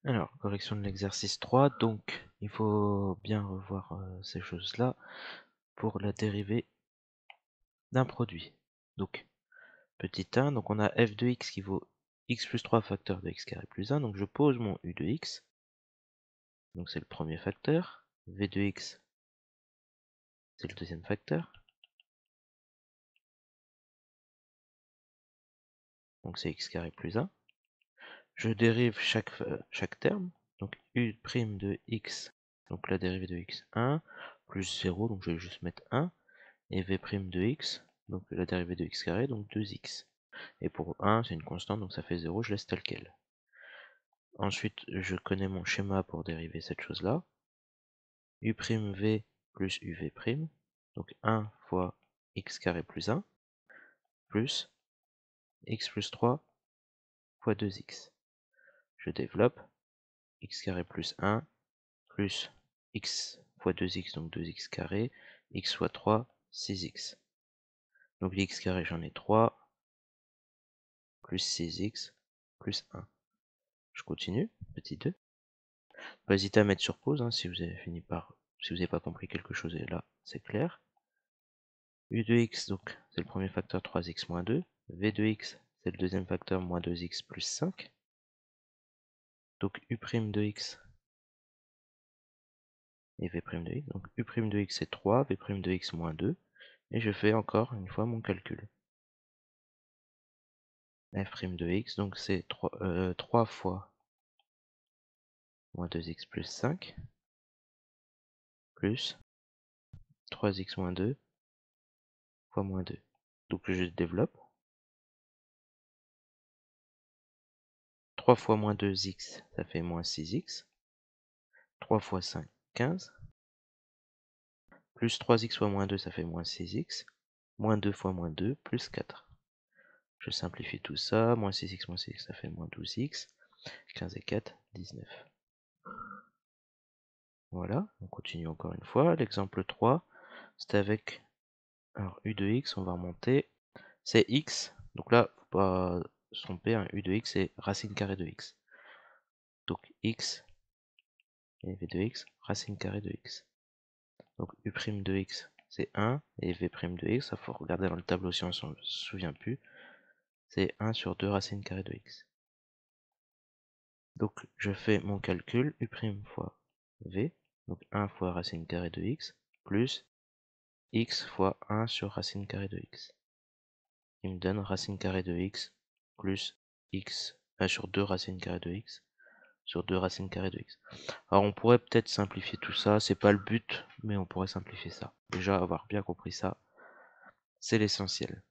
Alors, correction de l'exercice 3, donc il faut bien revoir ces choses-là pour la dérivée d'un produit. Donc, petit 1, donc on a f de x qui vaut x plus 3 facteur de x carré plus 1, donc je pose mon u de x, donc c'est le premier facteur, v de x c'est le deuxième facteur, donc c'est x carré plus 1. Je dérive chaque terme, donc u' de x, donc la dérivée de x 1, plus 0, donc je vais juste mettre 1, et v' de x, donc la dérivée de x carré, donc 2x. Et pour 1, c'est une constante, donc ça fait 0, je laisse tel quel. Ensuite, je connais mon schéma pour dériver cette chose-là. u'v plus uv', donc 1 fois x carré plus 1, plus x plus 3 fois 2x. Je développe x carré plus 1, plus x fois 2x, donc 2x carré, x fois 3, 6x. Donc x carré, j'en ai 3, plus 6x, plus 1. Je continue, petit 2. Pas hésiter à mettre sur pause hein, si vous avez si vous n'avez pas compris quelque chose, et là, c'est clair. u de x, donc c'est le premier facteur 3x moins 2. v de x, c'est le deuxième facteur moins 2x plus 5. Donc u' de x et v' de x. Donc u' de x c'est 3, v' de x moins 2. Et je fais encore une fois mon calcul. f' de x, donc c'est 3 fois moins 2x plus 5, plus 3x moins 2 fois moins 2. Donc je développe. 3 fois moins 2x, ça fait moins 6x. 3 fois 5, 15. Plus 3x fois moins 2, ça fait moins 6x. Moins 2 fois moins 2, plus 4. Je simplifie tout ça. Moins 6x, ça fait moins 12x. 15 et 4, 19. Voilà, on continue encore une fois. L'exemple 3, c'est avec alors, u de x, on va remonter. C'est x. Donc là, faut pas se tromper, hein, u de x, c'est racine carrée de x. Donc x et v de x, racine carrée de x. Donc u' de x, c'est 1, et v' de x, ça faut regarder dans le tableau si on s'en souvient plus, c'est 1 sur 2 racine carrée de x. Donc je fais mon calcul, u' fois v, donc 1 fois racine carrée de x, plus x fois 1 sur racine carrée de x. Il me donne racine carrée de x plus x sur 2 racines carrées de x sur 2 racines carrées de x. Alors on pourrait peut-être simplifier tout ça, c'est pas le but, mais on pourrait simplifier ça. Déjà avoir bien compris ça, c'est l'essentiel.